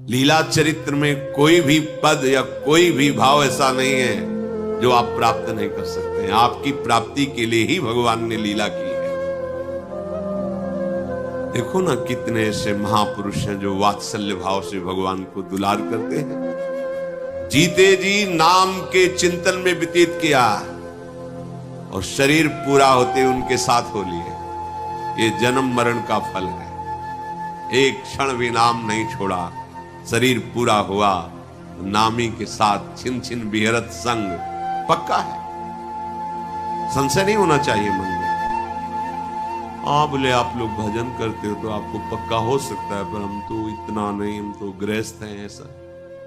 लीला चरित्र में कोई भी पद या कोई भी भाव ऐसा नहीं है जो आप प्राप्त नहीं कर सकते हैं। आपकी प्राप्ति के लिए ही भगवान ने लीला की है। देखो ना, कितने ऐसे महापुरुष हैं जो वात्सल्य भाव से भगवान को दुलार करते हैं। जीते जी नाम के चिंतन में व्यतीत किया और शरीर पूरा होते उनके साथ हो लिए। ये जन्म मरण का फल है। एक क्षण भी नाम नहीं छोड़ा, शरीर पूरा हुआ, नामी के साथ छिन छिन बिहरत संग पक्का है। संशय नहीं होना चाहिए मन में। बोले आप लोग भजन करते हो तो आपको पक्का हो सकता है, पर हम तो इतना नहीं, हम तो गृहस्थ हैं ऐसा।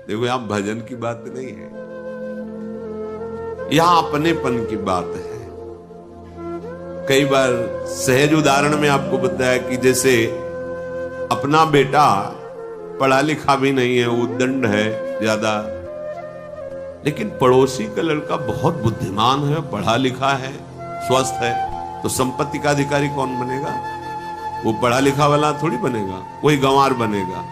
देखो यहां भजन की बात नहीं है, यहां अपनेपन की बात है। कई बार सहज उदाहरण में आपको बताया कि जैसे अपना बेटा पढ़ा लिखा भी नहीं है, उद्दंड है ज्यादा, लेकिन पड़ोसी का लड़का बहुत बुद्धिमान है, पढ़ा लिखा है, स्वस्थ है, तो संपत्ति का अधिकारी कौन बनेगा? वो पढ़ा लिखा वाला थोड़ी बनेगा, वही गंवार बनेगा।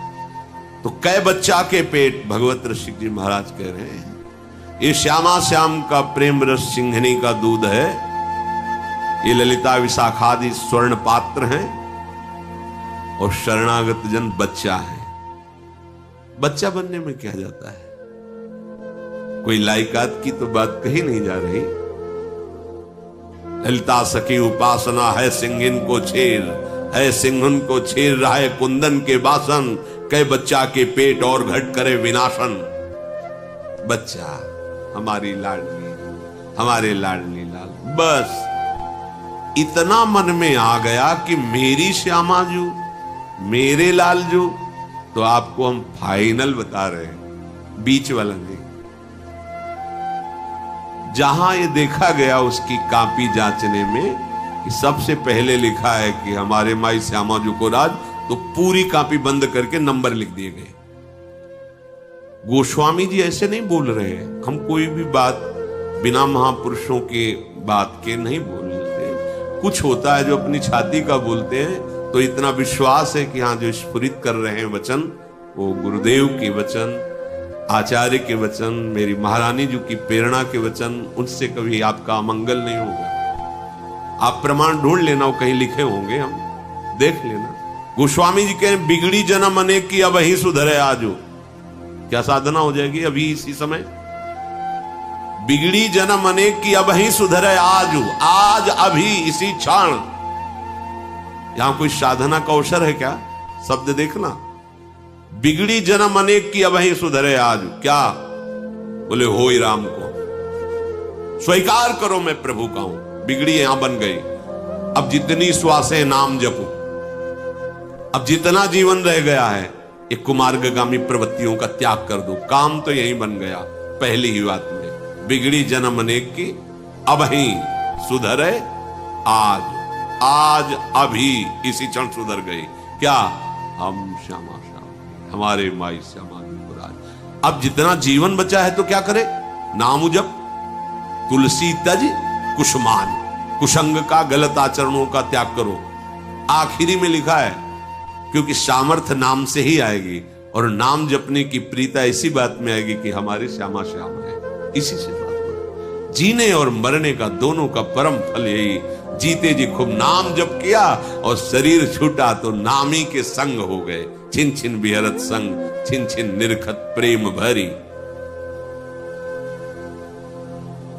तो कै बच्चा के पेट, भगवत ऋषि जी महाराज कह रहे हैं, ये श्यामा श्याम का प्रेम रस सिंघनी का दूध है, ये ललिता विशाखादि स्वर्ण पात्र हैं और शरणागत जन बच्चा है। बच्चा बनने में क्या जाता है? कोई लायकात की तो बात कही नहीं जा रही। ललिता सखी उपासना है सिंहिन को छेर, है सिंहन को छेर रहा है कुंदन के बासन, कई बच्चा के पेट और घट करे विनाशन। बच्चा हमारी लाडली, हमारे लाडली लाल, बस इतना मन में आ गया कि मेरी श्यामा जू, मेरे लाल जू। तो आपको हम फाइनल बता रहे हैं, बीच वाला नहीं। जहां ये देखा गया उसकी कॉपी जांचने में कि सबसे पहले लिखा है कि हमारे माई श्यामा जू को राज, तो पूरी कॉपी बंद करके नंबर लिख दिए गए। गोस्वामी जी ऐसे नहीं बोल रहे हैं, हम कोई भी बात बिना महापुरुषों के बात के नहीं बोलते। कुछ होता है जो अपनी छाती का बोलते हैं, तो इतना विश्वास है कि हाँ जो स्फुरित कर रहे हैं वचन, वो गुरुदेव के वचन, आचार्य के वचन, मेरी महारानी जी की प्रेरणा के वचन, उनसे कभी आपका अमंगल नहीं होगा। आप प्रमाण ढूंढ लेना, वो कहीं लिखे होंगे, हम देख लेना। गोस्वामी जी कहें, बिगड़ी जन्म अनेक की अब ही सुधरे आजो। क्या साधना हो जाएगी अभी इसी समय? बिगड़ी जन्म अनेक की अब ही सुधरे आजो, आज अभी इसी क्षण। यहां कोई साधना का अवसर है क्या? शब्द देखना, बिगड़ी जन्म अनेक की अब ही सुधरे आज। क्या बोले? होई राम को स्वीकार करो, मैं प्रभु का हूं। बिगड़ी यहां बन गई। अब जितनी श्वासें नाम जपो, अब जितना जीवन रह गया है, एक कुमार्गामी प्रवृत्तियों का त्याग कर दो। काम तो यही बन गया पहली ही बात में। बिगड़ी जन्म अनेक की अब ही सुधरे आज, आज अभी इसी क्षण सुधर गई। क्या? हम श्यामा श्याम, हमारे माई श्यामा राज। अब जितना जीवन बचा है तो क्या करे? नाम जप, तुलसी तज कुसुमान, कुसंग का, गलत आचरणों का त्याग करो। आखिरी में लिखा है, क्योंकि सामर्थ्य नाम से ही आएगी, और नाम जपने की प्रीता इसी बात में आएगी कि हमारे श्यामा श्याम है। इसी से बात हो। जीने और मरने का दोनों का परम फल यही। जीते जी खूब नाम जप किया और शरीर छूटा तो नामी के संग हो गए। छिन छिन बिहरत संग, छिन छिन निरखत प्रेम भरी।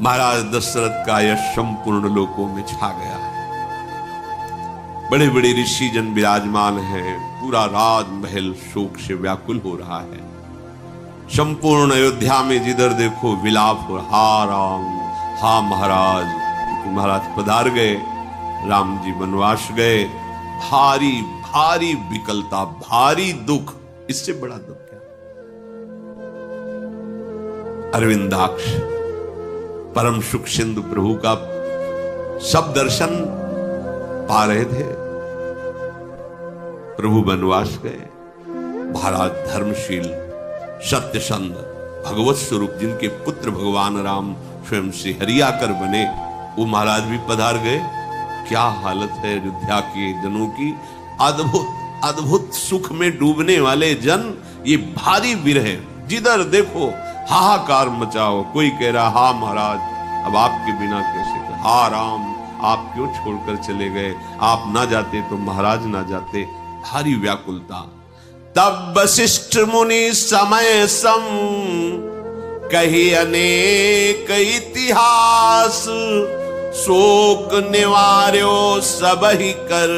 महाराज दशरथ का यश संपूर्ण लोकों में छा गया है। बड़े बड़े ऋषि जन विराजमान हैं, पूरा राजमहल शोक से व्याकुल हो रहा है। संपूर्ण अयोध्या में जिधर देखो विलाप हो। हा राम, हा महाराज, क्योंकि महाराज पधार गए, राम जी वनवास गए। भारी भारी विकलता, भारी दुख, इससे बड़ा दुख क्या? अरविंदाक्ष परम सुख सिंधु प्रभु का सब दर्शन पा रहे थे। प्रभु वनवास गए। महाराज धर्मशील, सत्यसंध, भगवत स्वरूप, जिनके पुत्र भगवान राम स्वयं से हरियाकर बने, वो महाराज भी पधार गए। क्या हालत है अयोध्या के जनों की। अद्भुत अद्भुत सुख में डूबने वाले जन ये भारी विरह, जिधर देखो हाहाकार मचाओ। कोई कह रहा हा महाराज अब आपके बिना कैसे, हा राम आप क्यों छोड़कर चले गए, आप ना जाते तो महाराज ना जाते। भारी व्याकुलता। तब वशिष्ठ मुनि समय सम कही अनेक इतिहास, शोक निवार्यो सबहि कर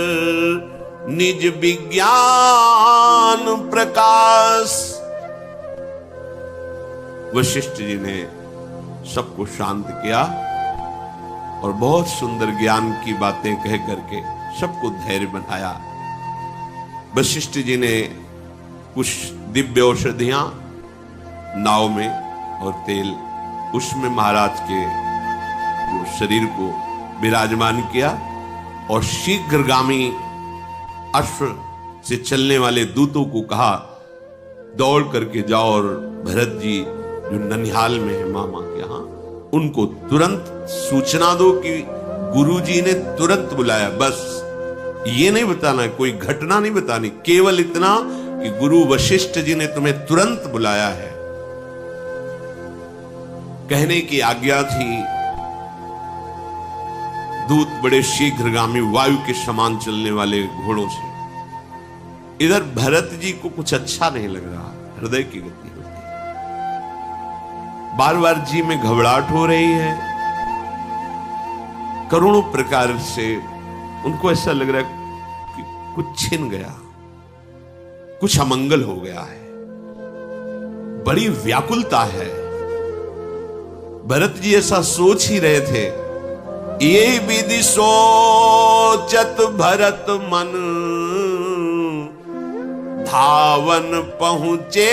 निज विज्ञान प्रकाश। वशिष्ठ जी ने सबको शांत किया और बहुत सुंदर ज्ञान की बातें कह करके सबको धैर्य बनाया। वशिष्ठ जी ने कुछ दिव्य औषधियां नाव में और तेल, उसमें महाराज के जो शरीर को विराजमान किया और शीघ्रगामी अश्व से चलने वाले दूतों को कहा दौड़ करके जाओ और भरत जी जो ननिहाल में है मामा के यहाँ, उनको तुरंत सूचना दो कि गुरुजी ने तुरंत बुलाया। बस ये नहीं बताना, कोई घटना नहीं बतानी, केवल इतना कि गुरु वशिष्ठ जी ने तुम्हें तुरंत बुलाया है, कहने की आज्ञा थी। दूत बड़े शीघ्रगामी वायु के समान चलने वाले घोड़ों से। इधर भरत जी को कुछ अच्छा नहीं लग रहा, हृदय की गति होती है, बार बार जी में घबराहट हो रही है, करोड़ों प्रकार से उनको ऐसा लग रहा है कि कुछ छिन गया, कुछ अमंगल हो गया है, बड़ी व्याकुलता है। भरत जी ऐसा सोच ही रहे थे। ये विधि सोचत भरत मन, धावन पहुंचे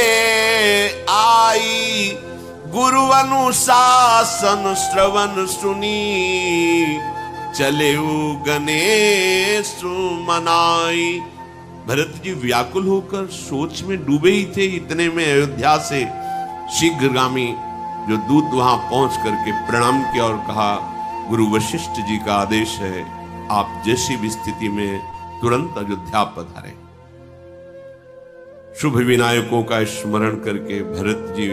आई, गुरु अनुशासन श्रवण सुनी, चले गणेश मनाई। भरत जी व्याकुल होकर सोच में डूबे ही थे। इतने में अयोध्या से शीघ्रगामी जो दूत वहां पहुंच करके प्रणाम किया और कहा गुरु वशिष्ठ जी का आदेश है, आप जैसी भी स्थिति में तुरंत अयोध्या पधारें। शुभ विनायकों का स्मरण करके भरत जी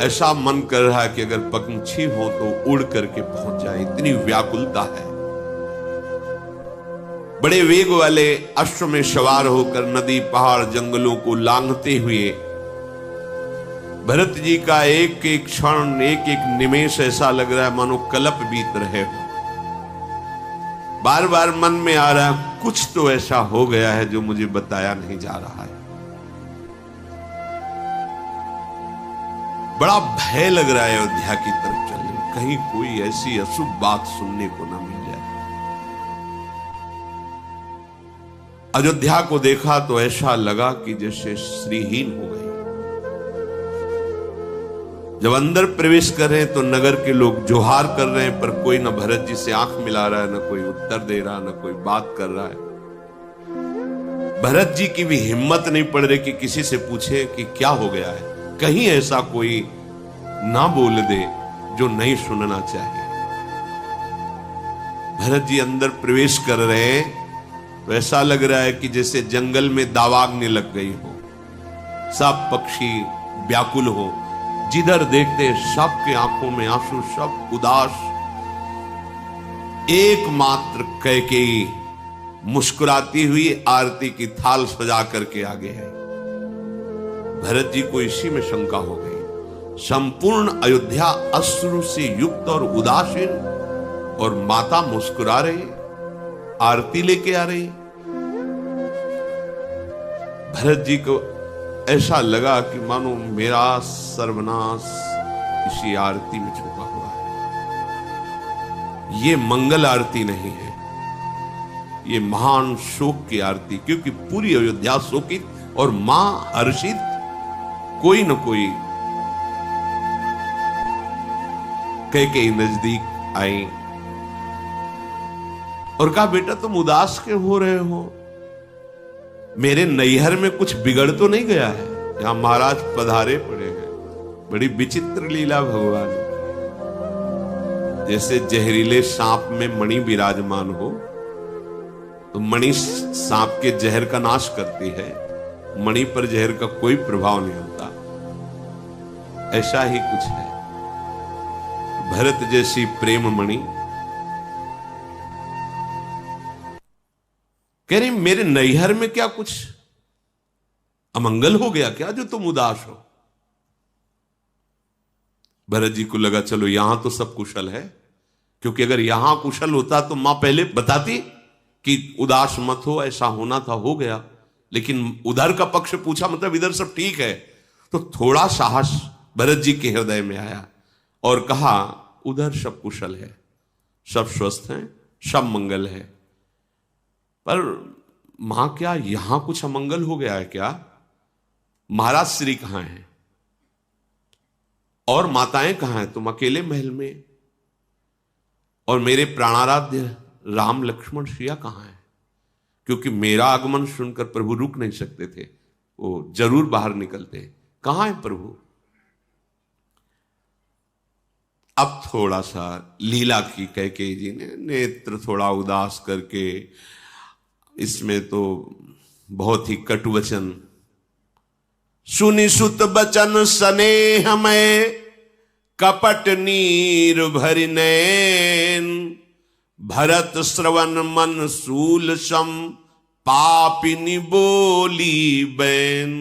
ऐसा मन कर रहा है कि अगर पंछी हो तो उड़ करके पहुंच जाए, इतनी व्याकुलता है। बड़े वेग वाले अश्व में सवार होकर नदी पहाड़ जंगलों को लांघते हुए भरत जी का एक एक क्षण, एक एक निमेष ऐसा लग रहा है मानो कल्प बीत रहे हो। बार बार मन में आ रहा है कुछ तो ऐसा हो गया है जो मुझे बताया नहीं जा रहा है। बड़ा भय लग रहा है अयोध्या की तरफ चलने में, कहीं कोई ऐसी अशुभ बात सुनने को ना मिल जाए। अयोध्या को देखा तो ऐसा लगा कि जैसे श्रीहीन हो गई। जब अंदर प्रवेश कर रहे हैं तो नगर के लोग जोहार कर रहे हैं, पर कोई न भरत जी से आंख मिला रहा है, न कोई उत्तर दे रहा, न कोई बात कर रहा है। भरत जी की भी हिम्मत नहीं पड़ रही कि किसी से पूछे कि क्या हो गया है, कहीं ऐसा कोई ना बोल दे जो नहीं सुनना चाहिए। भरत जी अंदर प्रवेश कर रहे हैं तो ऐसा लग रहा है कि जैसे जंगल में दावाग्नि लग गई हो, सब पक्षी व्याकुल हो, जिधर देखते सबके आंखों में आंसू, सब उदास। एकमात्र कैकेयी मुस्कुराती हुई आरती की थाल सजा करके आगे है। भरत जी को इसी में शंका हो गई। संपूर्ण अयोध्या अश्रु से युक्त और उदासीन, और माता मुस्कुरा रही, आरती लेके आ रही। भरत जी को ऐसा लगा कि मानो मेरा सर्वनाश इसी आरती में छुपा हुआ है। ये मंगल आरती नहीं है, ये महान शोक की आरती, क्योंकि पूरी अयोध्या शोकित और मां हर्षित। कोई न कोई कैकेयी नजदीक आई और कहा बेटा तुम उदास क्यों हो रहे हो, मेरे नैहर में कुछ बिगड़ तो नहीं गया है, यहां महाराज पधारे पड़े हैं। बड़ी विचित्र लीला भगवान की। जैसे जहरीले सांप में मणि विराजमान हो तो मणि सांप के जहर का नाश करती है, मणि पर जहर का कोई प्रभाव नहीं होता। ऐसा ही कुछ है। भरत जैसी प्रेम मणि कह रही मेरे नैहर में क्या कुछ अमंगल हो गया क्या जो तुम उदास हो? भरत जी को लगा चलो यहां तो सब कुशल है, क्योंकि अगर यहां कुशल होता तो मां पहले बताती कि उदास मत हो, ऐसा होना था हो गया। लेकिन उधर का पक्ष पूछा, मतलब इधर सब ठीक है। तो थोड़ा साहस भरत जी के हृदय में आया और कहा उधर सब कुशल है, सब स्वस्थ हैं, सब मंगल है। पर मां क्या यहां कुछ अमंगल हो गया है क्या? महाराज श्री कहां हैं और माताएं कहां हैं? तुम अकेले महल में। और मेरे प्राणाराध्य राम लक्ष्मण सिया कहां हैं? क्योंकि मेरा आगमन सुनकर प्रभु रुक नहीं सकते थे, वो जरूर बाहर निकलते। कहां है प्रभु? अब थोड़ा सा लीला की कैकेयी जी ने नेत्र थोड़ा उदास करके, इसमें तो बहुत ही कटु वचन, सुनि सुत बचन स्नेह में कपट नीर भरि नैन, भरत श्रवण मन सूल सम पापिनी बोली बैन।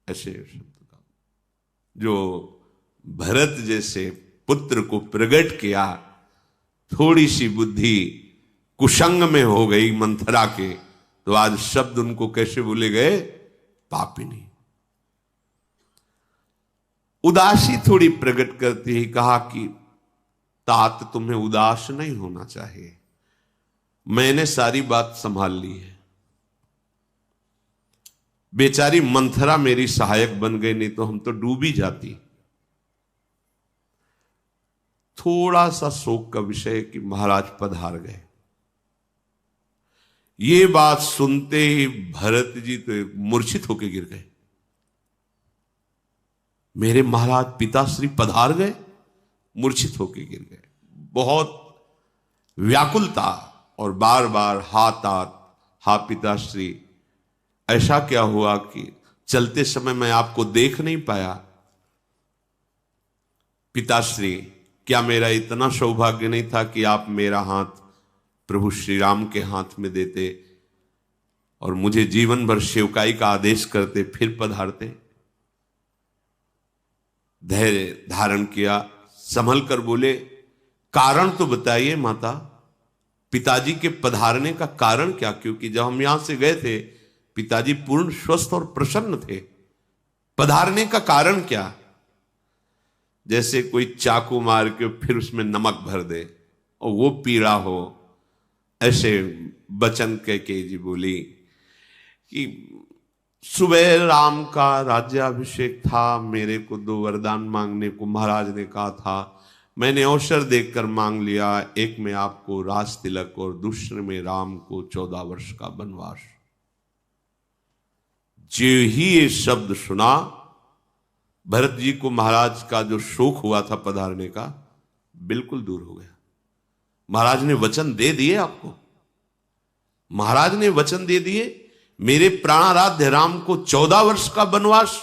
ऐसे शब्द का जो भरत जैसे पुत्र को प्रकट किया, थोड़ी सी बुद्धि कुसंग में हो गई मंथरा के, तो आज शब्द उनको कैसे बोले गए? पापिनी। उदासी थोड़ी प्रकट करती ही कहा कि तात तुम्हें उदास नहीं होना चाहिए, मैंने सारी बात संभाल ली है। बेचारी मंथरा मेरी सहायक बन गई, नहीं तो हम तो डूबी जाती। थोड़ा सा शोक का विषय कि महाराज पधार गए। ये बात सुनते ही भरत जी तो मूर्छित होकर गिर गए। मेरे महाराज पिताश्री पधार गए, मूर्छित होकर गिर गए। बहुत व्याकुलता और बार बार हा पिताश्री, ऐसा क्या हुआ कि चलते समय मैं आपको देख नहीं पाया? पिताश्री, क्या मेरा इतना सौभाग्य नहीं था कि आप मेरा हाथ प्रभु श्री राम के हाथ में देते और मुझे जीवन भर सेवकाई का आदेश करते, फिर पधारते? धैर्य धारण किया, संभल कर बोले, कारण तो बताइए माता, पिताजी के पधारने का कारण क्या? क्योंकि जब हम यहां से गए थे पिताजी पूर्ण स्वस्थ और प्रसन्न थे, पधारने का कारण क्या? जैसे कोई चाकू मार के फिर उसमें नमक भर दे और वो पीड़ा हो, ऐसे बचन कैकेयी जी बोली कि सुबह राम का राज्याभिषेक था, मेरे को 2 वरदान मांगने को महाराज ने कहा था, मैंने अवसर देखकर मांग लिया। एक में आपको राज तिलक और दूसरे में राम को 14 वर्ष का वनवास। जो ही ये शब्द सुना, भरत जी को महाराज का जो शोक हुआ था पधारने का, बिल्कुल दूर हो गया। महाराज ने वचन दे दिए आपको, महाराज ने वचन दे दिए, मेरे प्राणाराध्य राम को 14 वर्ष का वनवास।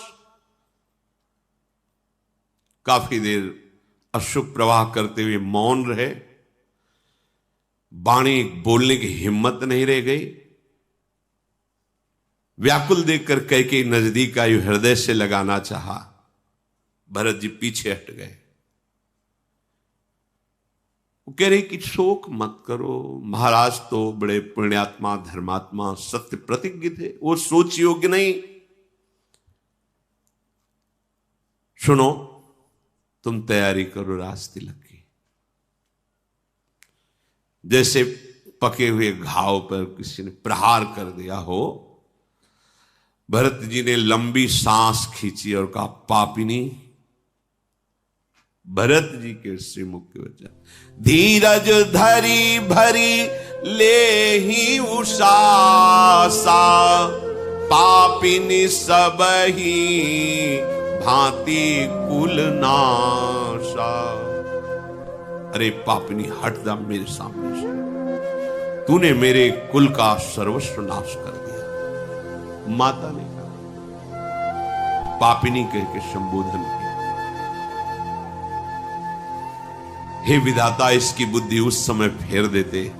काफी देर अश्रु प्रवाह करते हुए मौन रहे, वाणी बोलने की हिम्मत नहीं रह गई। व्याकुल देखकर कैकेयी नजदीक आई, हृदय से लगाना चाहा, भरत जी पीछे हट गए। वो कह रहे कि शोक मत करो, महाराज तो बड़े पुण्यात्मा धर्मात्मा सत्य प्रतिज्ञ थे, वो सोच योग्य नहीं। सुनो, तुम तैयारी करो राज तिलक की। जैसे पके हुए घाव पर किसी ने प्रहार कर दिया हो, भरत जी ने लंबी सांस खींची और कहा, पापिनी। भरत जी के श्रीमुख के वचन, धीरज धरी भरी ले ही उषासा, पापिनी सब ही भांति कुल नाशा। अरे पापिनी, हट जा मेरे सामने से, तूने मेरे कुल का सर्वस्व नाश कर दिया। माता ने कहा, पापिनी कह के संबोधन किया। हे विधाता, इसकी बुद्धि उस समय फेर देते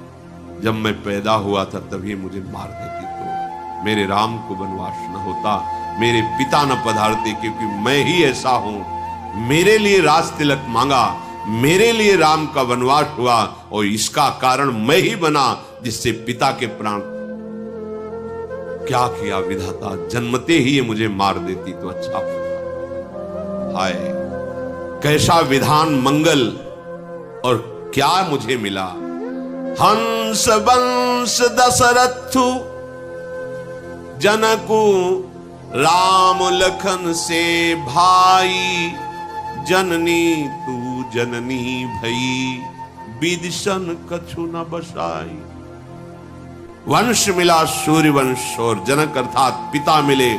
जब मैं पैदा हुआ था, तभी मुझे मार देती तो मेरे राम को वनवास न होता, मेरे पिता न पधारते, क्योंकि मैं ही ऐसा हूं। मेरे लिए राज तिलक मांगा, मेरे लिए राम का वनवास हुआ, और इसका कारण मैं ही बना जिससे पिता के प्राण। क्या किया विधाता, जन्मते ही ये मुझे मार देती तो अच्छा होता। हाय, कैसा विधान मंगल, और क्या मुझे मिला। हंस वंश दशरथु जनकु राम लखन से भाई, जननी तू जननी भई, विदिशन कछु न बसाई। वंश मिला सूर्य वंश, और जनक अर्थात पिता मिले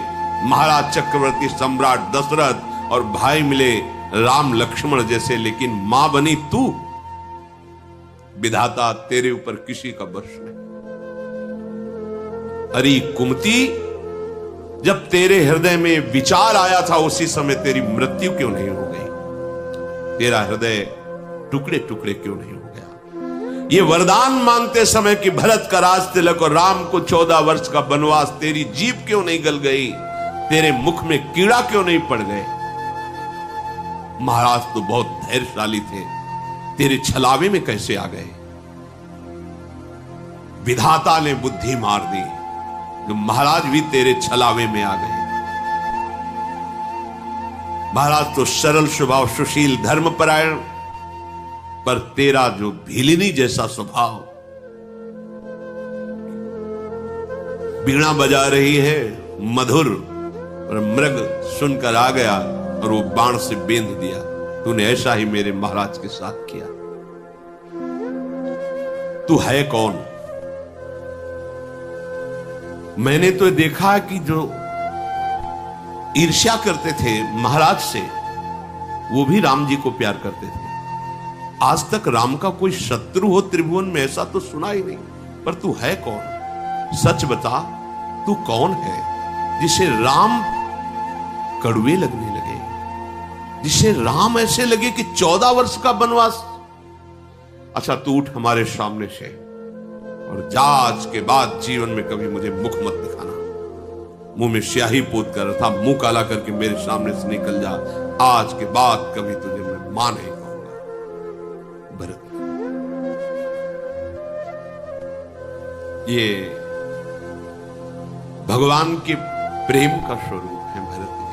महाराज चक्रवर्ती सम्राट दशरथ, और भाई मिले राम लक्ष्मण जैसे, लेकिन मां बनी तू। विधाता, तेरे ऊपर किसी का बस नहीं। अरे कुमती, जब तेरे हृदय में विचार आया था उसी समय तेरी मृत्यु क्यों नहीं हो गई? तेरा हृदय टुकड़े टुकड़े क्यों नहीं हो गया? ये वरदान मांगते समय कि भरत का राज तिलक और राम को 14 वर्ष का वनवास, तेरी जीभ क्यों नहीं गल गई? तेरे मुख में कीड़ा क्यों नहीं पड़ गए? महाराज तो बहुत धैर्यशाली थे, तेरे छलावे में कैसे आ गए? विधाता ने बुद्धि मार दी, तो महाराज भी तेरे छलावे में आ गए। महाराज तो सरल स्वभाव, सुशील, धर्मपरायण, पर तेरा जो भीलिनी जैसा स्वभाव, बीणा बजा रही है मधुर, और मृग सुनकर आ गया और वो बाण से बेंध दिया। तूने ऐसा ही मेरे महाराज के साथ किया। तू है कौन? मैंने तो देखा कि जो ईर्ष्या करते थे महाराज से, वो भी राम जी को प्यार करते थे। आज तक राम का कोई शत्रु हो त्रिभुवन में, ऐसा तो सुना ही नहीं। पर तू है कौन? सच बता, तू कौन है जिसे राम कड़वे लगने लगे, जिसे राम ऐसे लगे कि 14 वर्ष का वनवास? अच्छा, तू उठ हमारे सामने से, और जा, आज के बाद जीवन में कभी मुझे मुख मत दिखाना। मुंह में स्याही पोत कर, था मुंह काला करके मेरे सामने से निकल जा। आज के बाद कभी तुझे मैं मां नहीं कहूंगा। भरत, ये भगवान के प्रेम का स्वरूप है। भरत जी,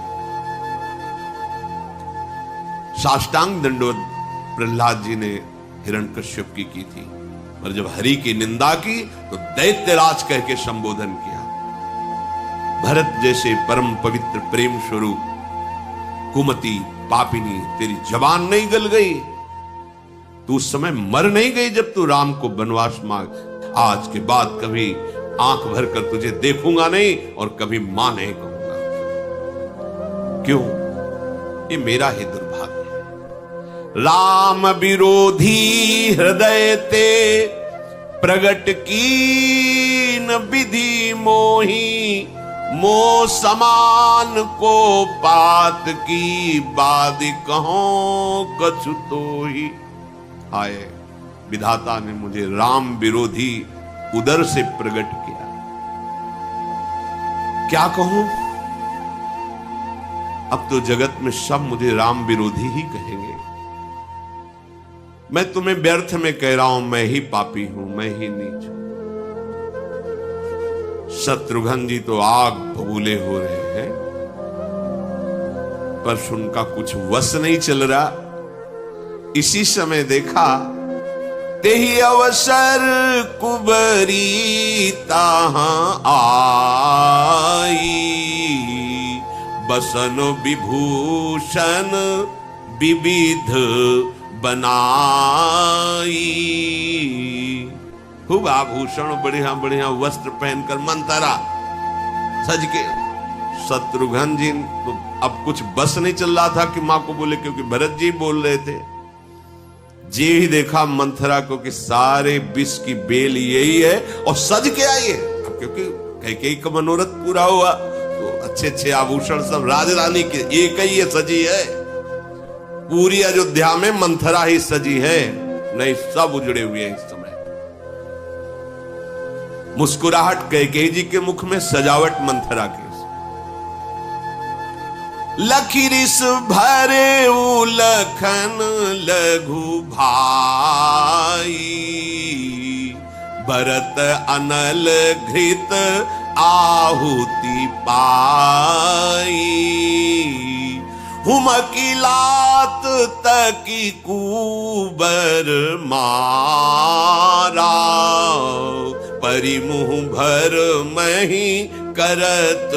साष्टांग दंडवत प्रहलाद जी ने हिरण्यकश्यप की थी, और जब हरि की निंदा की तो दैत्यराज कह के संबोधन किया। भरत जैसे परम पवित्र प्रेम स्वरूप कुमति पापिनी, तेरी जबान नहीं गल गई? तू उस समय मर नहीं गई जब तू राम को वनवास मांग? आज के बाद कभी आंख भर कर तुझे देखूंगा नहीं, और कभी मां नहीं कहूंगा। क्यों? ये मेरा ही दुर्भाग्य है। राम विरोधी हृदय ते प्रगट कीन विधि मोही, मोह समान को पात की बाद कहो कछु तोही। हाय, विधाता ने मुझे राम विरोधी उदर से प्रकट किया। क्या कहूं? अब तो जगत में सब मुझे राम विरोधी ही कहेंगे। मैं तुम्हें व्यर्थ में कह रहा हूं, मैं ही पापी हूं, मैं ही नीच हूं। शत्रुघ्न जी तो आग बबूले हो रहे हैं, पर उनका कुछ वश नहीं चल रहा। इसी समय देखा, तेहि अवसर कुबरी ताहां आई, बसन विभूषण विविध बनाई। खूब आभूषण, बढ़िया बढ़िया वस्त्र पहनकर मंथरा सज के। शत्रुघ्न जी तो अब कुछ बस नहीं चल रहा था कि मां को बोले, क्योंकि भरत जी बोल रहे थे। जी ही देखा मंथरा को कि सारे विष की बेल यही है, और सज के आई है। क्योंकि कैकेयी का मनोरथ पूरा हुआ तो अच्छे अच्छे आभूषण सब राजरानी के एक ही ये सजी है। पूरी अयोध्या में मंथरा ही सजी है, नहीं सब उजड़े हुए हैं इस समय। मुस्कुराहट कैकेयी जी के मुख में, सजावट मंथरा के। लखीरिस भरे लखन लघु भाई, भरत अनल घृत आहुति पाई। हुमकी लात तकी कुबर मारा, परिमुह भर मही करत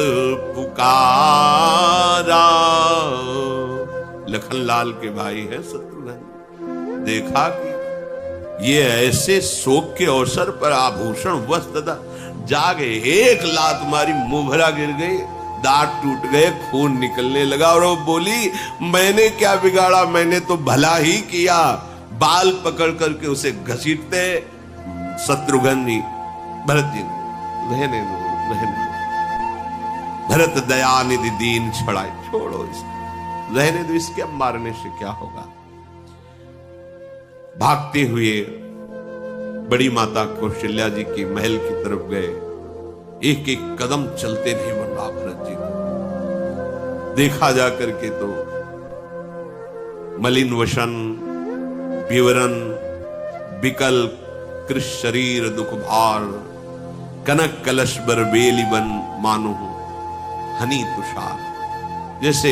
पुकारा। लखनलाल के भाई है शत्रुघ्न। देखा कि ये ऐसे शोक के अवसर पर आभूषण वस्त्र जागे, एक लात मारी, मुभरा गिर गई, दांत टूट गए, खून निकलने लगा। और वो बोली मैंने क्या बिगाड़ा, मैंने तो भला ही किया। बाल पकड़ करके उसे घसीटते शत्रुघ्न जी, भरत जी रहने दो, रहने दो। भरत दयानिधि दीन छड़ाए, छोड़ो इसको, रहने दो, इसके अब मारने से क्या होगा। भागते हुए बड़ी माता कौशल्या जी के महल की तरफ गए। एक एक कदम चलते नहीं बन रहा भरत जी को। देखा जाकर के तो मलिन वशन, विवरण, विकल कृष शरीर दुख भार, कनक कलश बर बेली बन मानो हनी तुषार। जैसे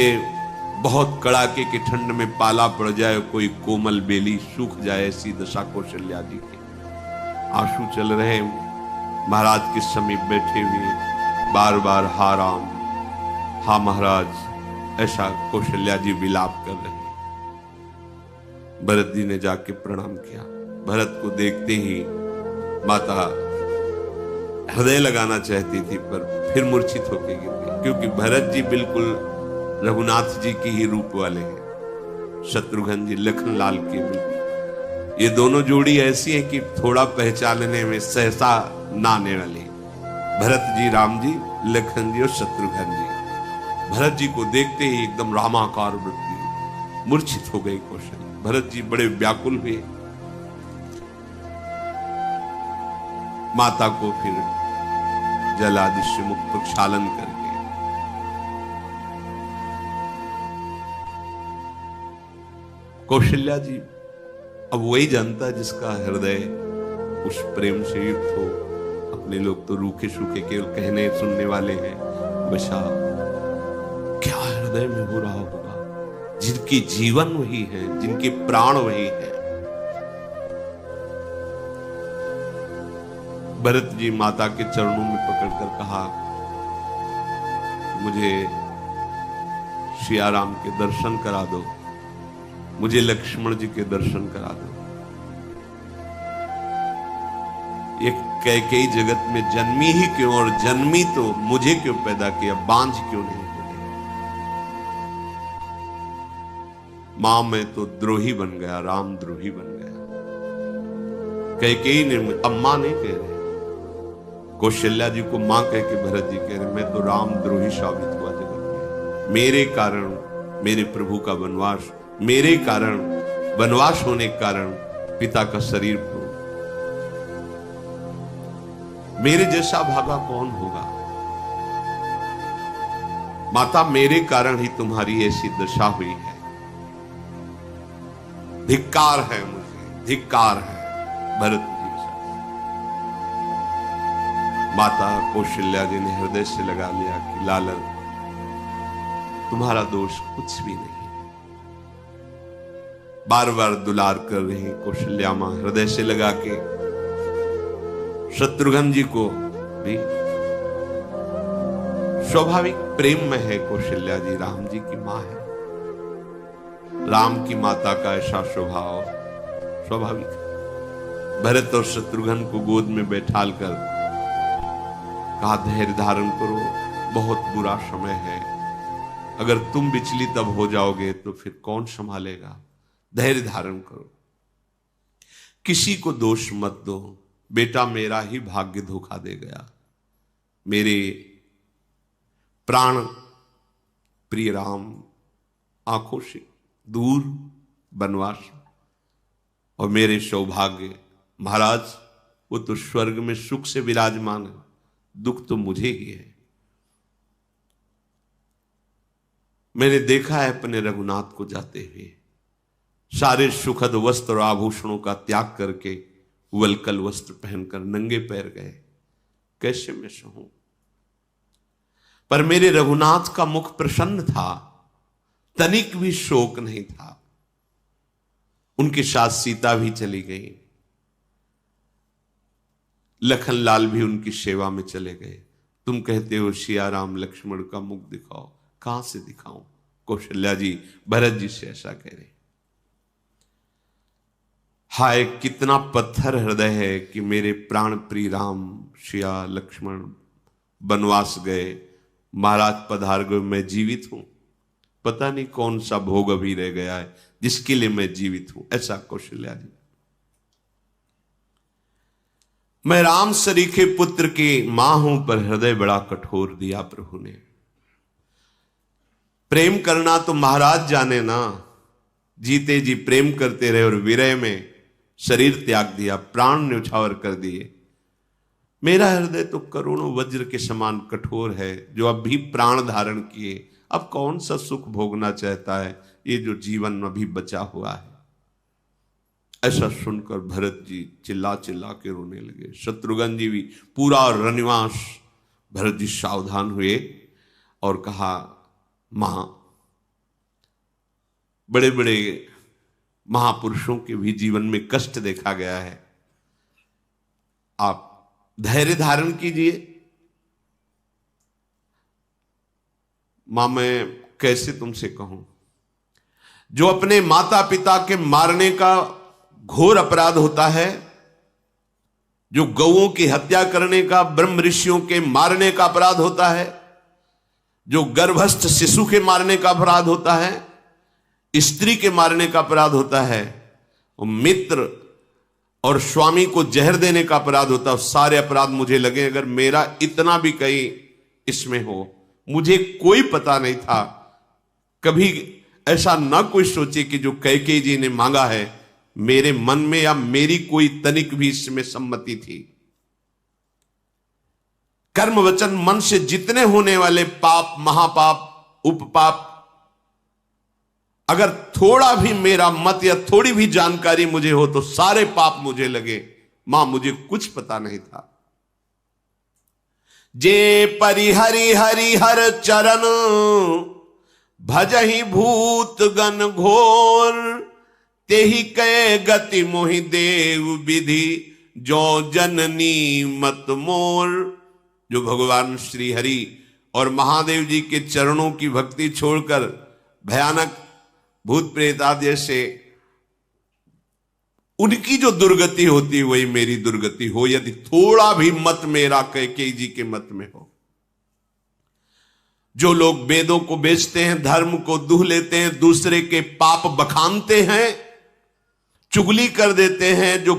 बहुत कड़ाके की ठंड में पाला पड़ जाए, कोई कोमल बेली सूख जाए, ऐसी दशा कौशल्या जी की। आंसू चल रहे, महाराज के समीप बैठे हुए बार बार हा राम, हा महाराज, ऐसा कौशल्या जी विलाप कर रहे। भरत जी ने जाके प्रणाम किया। भरत को देखते ही माता हृदय लगाना चाहती थी, पर फिर मूर्छित होकर गिर गई, क्योंकि भरत जी बिल्कुल रघुनाथ जी की ही रूप वाले हैं, शत्रुघ्न जी लखनलाल के बिल्कुल। ये दोनों जोड़ी ऐसी है कि थोड़ा पहचानने में सहसा ना आने वाली। भरत जी राम जी, लखन जी और शत्रुघ्न जी। भरत जी को देखते ही एकदम रामाकार वृत्ति, मूर्छित हो गई कौशल्या। भरत जी बड़े व्याकुल हुए। माता को फिर जल आदि से मुख प्रक्षालन करके कौशल्या जी, अब वही जानता है जिसका हृदय उस प्रेम से युक्त हो। अपने लोग तो रूखे सूखे केवल कहने सुनने वाले हैं, बशा क्या हृदय में हो रहा होगा। जिनकी जीवन वही है, जिनके प्राण वही है। भरत जी माता के चरणों में पकड़कर कहा, मुझे सियाराम के दर्शन करा दो, मुझे लक्ष्मण जी के दर्शन करा दो। एक कैकेयी जगत में जन्मी ही क्यों, और जन्मी तो मुझे क्यों पैदा किया, बांझ क्यों नहीं होते। मां मैं तो द्रोही बन गया, राम द्रोही बन गया। कैकेयी ने, अम्मा नहीं कह रहे, कौशल्या जी को मां कह के भरत जी कह रहे, मैं तो राम द्रोही साबित हुआ जगत में। मेरे कारण मेरे प्रभु का वनवास, मेरे कारण वनवास होने के कारण पिता का शरीर को, मेरे जैसा भागा कौन होगा। माता मेरे कारण ही तुम्हारी ऐसी दशा हुई है। धिक्कार है मुझे, धिक्कार है। भरत जी माता कौशल्या जी ने हृदय से लगा लिया कि लालन, तुम्हारा दोष कुछ भी नहीं। बार बार दुलार कर रही कौशल्या मां हृदय से लगा के। शत्रुघ्न जी को भी स्वाभाविक प्रेम में है कौशल्या जी, राम जी की मां है। राम की माता का ऐसा स्वभाव स्वाभाविक है। भरत और शत्रुघ्न को गोद में बैठाल कर कहा, धैर्य धारण करो, बहुत बुरा समय है। अगर तुम विचलित अब हो जाओगे तो फिर कौन संभालेगा। धैर्य धारण करो, किसी को दोष मत दो, बेटा मेरा ही भाग्य धोखा दे गया। मेरे प्राण प्रिय राम आंखों से दूर वनवास, और मेरे सौभाग्य महाराज वो तो स्वर्ग में सुख से विराजमान है, दुख तो मुझे ही है। मैंने देखा है अपने रघुनाथ को जाते हुए, सारे सुखद वस्त्र और आभूषणों का त्याग करके वलकल वस्त्र पहनकर नंगे पैर गए। कैसे मैं सहूं? पर मेरे रघुनाथ का मुख प्रसन्न था, तनिक भी शोक नहीं था। उनके साथ सीता भी चली गई, लखन लाल भी उनकी सेवा में चले गए। तुम कहते हो सिया राम लक्ष्मण का मुख दिखाओ, कहां से दिखाऊं? कौशल्या जी भरत जी से ऐसा कह रहे। हाय कितना पत्थर हृदय है कि मेरे प्राण प्रिय राम सिया लक्ष्मण वनवास गए, महाराज पधार गए, मैं जीवित हूं। पता नहीं कौन सा भोग अभी रह गया है जिसके लिए मैं जीवित हूं। ऐसा कौशल्या जी। मैं राम सरीखे पुत्र की मां हूं, पर हृदय बड़ा कठोर दिया प्रभु ने। प्रेम करना तो महाराज जाने ना, जीते जी प्रेम करते रहे और विरह में शरीर त्याग दिया, प्राण न्यौछावर कर दिए। मेरा हृदय तो करोड़ों वज्र के समान कठोर है, जो अब भी प्राण धारण किए अब कौन सा सुख भोगना चाहता है, ये जो जीवन अभी बचा हुआ है। ऐसा सुनकर भरत जी चिल्ला चिल्ला के रोने लगे। शत्रुघ्न जी भी पूरा रनिवास। भरत जी सावधान हुए और कहा, मां, बड़े बड़े महापुरुषों के भी जीवन में कष्ट देखा गया है, आप धैर्य धारण कीजिए। मां, मैं कैसे तुमसे कहूं, जो अपने माता पिता के मारने का घोर अपराध होता है, जो गौओं की हत्या करने का, ब्रह्म ऋषियों के मारने का अपराध होता है, जो गर्भस्थ शिशु के मारने का अपराध होता है, स्त्री के मारने का अपराध होता है, और मित्र और स्वामी को जहर देने का अपराध होता है। सारे अपराध मुझे लगे, अगर मेरा इतना भी कहीं इसमें हो। मुझे कोई पता नहीं था, कभी ऐसा ना कोई सोचे कि जो कैकेयी जी ने मांगा है, मेरे मन में या मेरी कोई तनिक भी इसमें सम्मति थी। कर्म वचन मन से जितने होने वाले पाप, महापाप, उपपाप, अगर थोड़ा भी मेरा मत या थोड़ी भी जानकारी मुझे हो तो सारे पाप मुझे लगे। मां, मुझे कुछ पता नहीं था। जे परिहरि हरिहर चरण, भजहि भूत गण घोर, तेहि कै गति मोहि देव विधि, जो जननी मत मोर। जो भगवान श्री हरि और महादेव जी के चरणों की भक्ति छोड़कर भयानक भूत प्रेत आदि से उनकी जो दुर्गति होती है वही मेरी दुर्गति हो, यदि थोड़ा भी मत मेरा कैकेयी जी के मत में हो। जो लोग वेदों को बेचते हैं, धर्म को दूह लेते हैं, दूसरे के पाप बखानते हैं, चुगली कर देते हैं, जो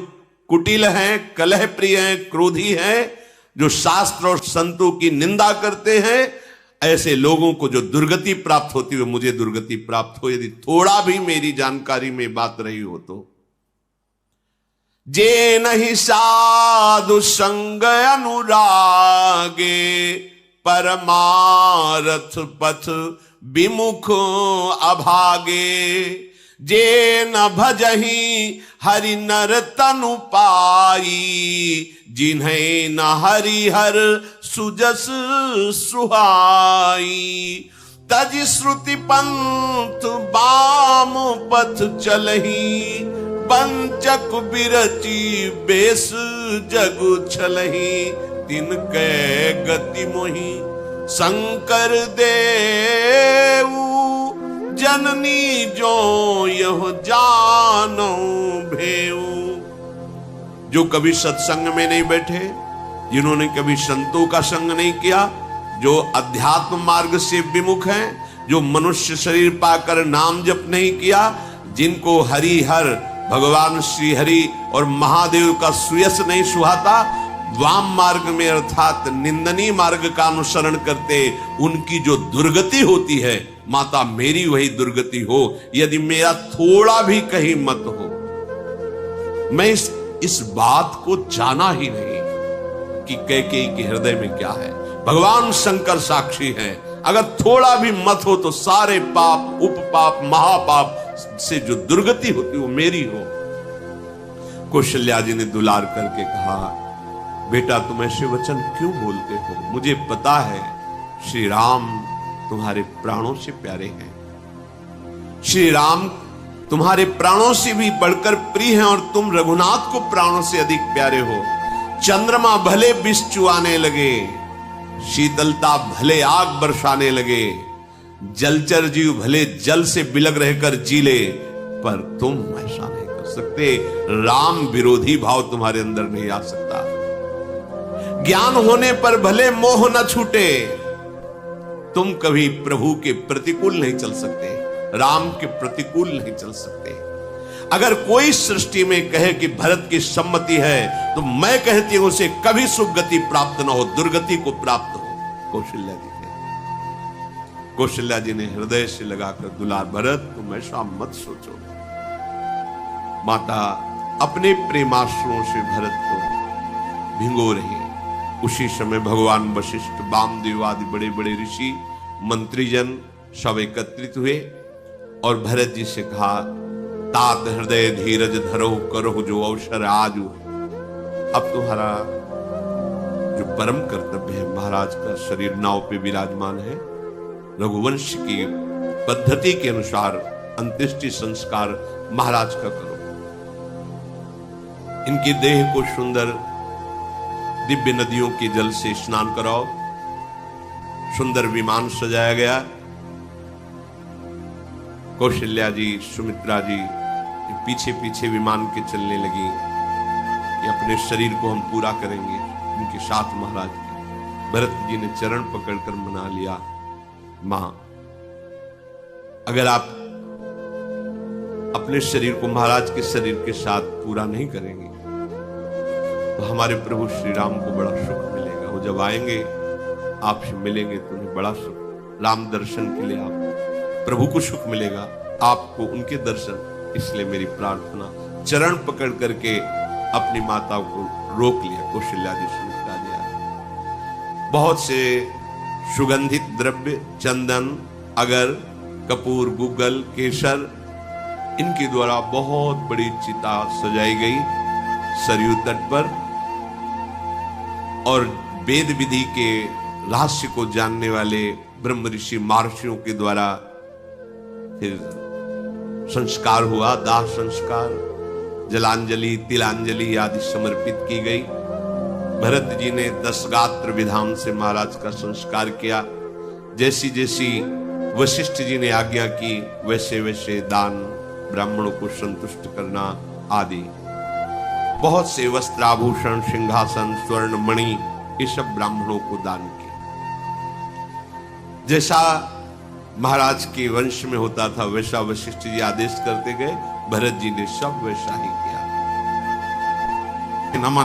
कुटिल हैं, कलह प्रिय हैं, क्रोधी हैं, जो शास्त्र और संतों की निंदा करते हैं, ऐसे लोगों को जो दुर्गति प्राप्त होती है मुझे दुर्गति प्राप्त हो, यदि थोड़ा भी मेरी जानकारी में बात रही हो तो। जे नहीं साधु संग अनुरागे, परमारथ पथ विमुख अभागे। जे न भजहि हरि नर तनु पाई, जिन्हें न हरिहर सुजस सुहाई। तज श्रुति पंथ बाम पथ चलही, पंचक बिरची बेस जग छलही। तिनके गति मोहि शंकर देऊ, जननी जो यह जानो भेऊ। जो कभी सत्संग में नहीं बैठे, जिन्होंने कभी संतों का संग नहीं किया, जो अध्यात्म मार्ग से विमुख हैं, जो मनुष्य शरीर पाकर नाम जप नहीं किया, जिनको हरि हर भगवान श्री हरि और महादेव का सुयस नहीं सुहाता, वाम मार्ग में अर्थात निंदनीय मार्ग का अनुसरण करते उनकी जो दुर्गति होती है, माता मेरी वही दुर्गति हो यदि मेरा थोड़ा भी कहीं मत हो। मैं इस बात को जाना ही नहीं कि कैकेयी के हृदय में क्या है। भगवान शंकर साक्षी हैं, अगर थोड़ा भी मत हो तो सारे पाप, उपपाप, महापाप से जो दुर्गति होती वो मेरी हो। कौशल्या जी ने दुलार करके कहा, बेटा तुम ऐसे वचन क्यों बोलते हो? मुझे पता है श्री राम तुम्हारे प्राणों से प्यारे हैं। श्री राम तुम्हारे प्राणों से भी बढ़कर प्रिय हैं और तुम रघुनाथ को प्राणों से अधिक प्यारे हो। चंद्रमा भले विष चुआने लगे, शीतलता भले आग बरसाने लगे, जलचर जीव भले जल से बिलग रहकर जी ले, पर तुम ऐसा नहीं कर सकते। राम विरोधी भाव तुम्हारे अंदर नहीं आ सकता। ज्ञान होने पर भले मोह न छूटे, तुम कभी प्रभु के प्रतिकूल नहीं चल सकते, राम के प्रतिकूल नहीं चल सकते। अगर कोई सृष्टि में कहे कि भरत की सम्मति है तो मैं कहती हूं उसे कभी सुगति प्राप्त न हो, दुर्गति को प्राप्त हो। कौशल्या जी थे। कौशल्या जी ने हृदय से लगाकर दुलार, भरत तुम ऐसा मत सोचो। माता अपने प्रेमाश्रुओं से भरत को भिंगो रही। उसी समय भगवान वशिष्ठ, वामदेव आदि बड़े बड़े ऋषि, मंत्रीजन सब एकत्रित हुए और भरत जी से कहा, तात हृदय धीरज धरो करो जो अवसर आज। अब तुम्हारा जो परम कर्तव्य है, महाराज का शरीर नाव पे विराजमान है, रघुवंश की पद्धति के अनुसार अंत्येष्टि संस्कार महाराज का करो। इनकी देह को सुंदर दिव्य नदियों के जल से स्नान कराओ। सुंदर विमान सजाया गया। कौशल्या जी, सुमित्रा जी पीछे पीछे विमान के चलने लगी कि अपने शरीर को हम पूरा करेंगे उनके साथ महाराज के। भरत जी ने चरण पकड़कर मना लिया, मां अगर आप अपने शरीर को महाराज के शरीर के साथ पूरा नहीं करेंगे तो हमारे प्रभु श्री राम को बड़ा सुख मिलेगा। वो जब आएंगे आपसे मिलेंगे तो उन्हें बड़ा सुख, राम दर्शन के लिए आपको प्रभु को सुख मिलेगा, आपको उनके दर्शन। इसलिए मेरी प्रार्थना। चरण पकड़ करके अपनी माता को रोक लिया। कौशल्या जी, सुमित्रा जी आए। बहुत से सुगंधित द्रव्य, चंदन, अगर, कपूर, गुग्गल, केसर, इनके द्वारा बहुत बड़ी चिता सजाई गई सरयू तट पर। और वेद विधि के रहस्य को जानने वाले ब्रह्म ऋषि महर्षियों के द्वारा फिर संस्कार हुआ, दाह संस्कार, जलांजलि, तिलांजलि आदि समर्पित की गई। भरत जी ने 10 गात्र विधान से महाराज का संस्कार किया। जैसी जैसी वशिष्ठ जी ने आज्ञा की वैसे वैसे दान, ब्राह्मणों को संतुष्ट करना आदि। बहुत से वस्त्राभूषण, सिंहासन, स्वर्ण, मणि, ये सब ब्राह्मणों को दान किए। जैसा महाराज के वंश में होता था वैसा वशिष्ठ जी आदेश करते गए। भरत जी ने सब वैसा ही किया।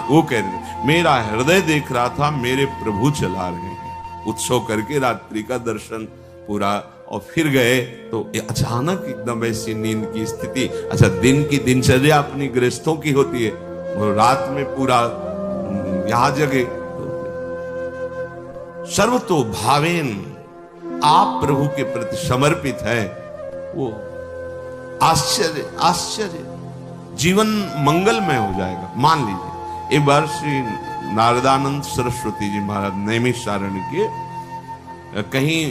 वो कह रहे, मेरा हृदय देख रहा था मेरे प्रभु चला रहे हैं। उत्सव करके रात्रि का दर्शन पूरा और फिर गए तो अचानक एकदम ऐसी नींद की स्थिति। अच्छा, दिन की दिनचर्या अपनी गृहस्थों की होती है, वो रात में पूरा यहां जगे। सर्वतो भावेन आप प्रभु के प्रति समर्पित है, वो आश्चर्य आश्चर्य जीवन मंगलमय हो जाएगा। मान लीजिए एक बार श्री नारदानंद सरस्वती जी महाराज नैमिषारण्य के कहीं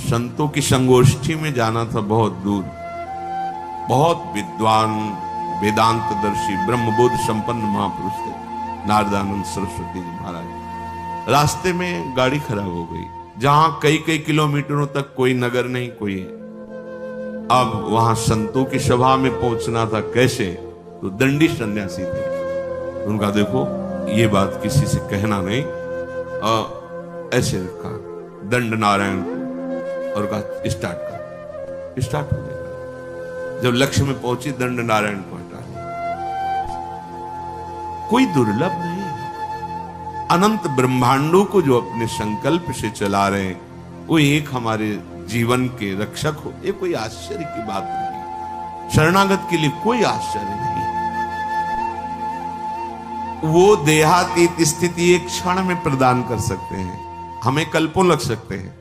संतों की संगोष्ठी में जाना था, बहुत दूर। बहुत विद्वान, वेदांतदर्शी, ब्रह्मबोध संपन्न महापुरुष थे नारदानंद सरस्वती जी महाराज। रास्ते में गाड़ी खराब हो गई, जहां कई कई किलोमीटरों तक कोई नगर नहीं, कोई है। अब वहां संतों की सभा में पहुंचना था, कैसे? तो दंडी सन्यासी थे। उनका देखो ये बात किसी से कहना नहीं, ऐसे रखा दंड नारायण और कहा स्टार्ट कर। स्टार्ट हो गया। जब लक्ष्य में पहुंची दंड नारायण को हटा लिया। कोई दुर्लभ नहीं, अनंत ब्रह्मांडों को जो अपने संकल्प से चला रहे हैं, वो एक हमारे जीवन के रक्षक हो, ये कोई आश्चर्य की बात नहीं। शरणागत के लिए कोई आश्चर्य नहीं। वो देहातीत स्थिति एक क्षण में प्रदान कर सकते हैं, हमें कल्पों लग सकते हैं।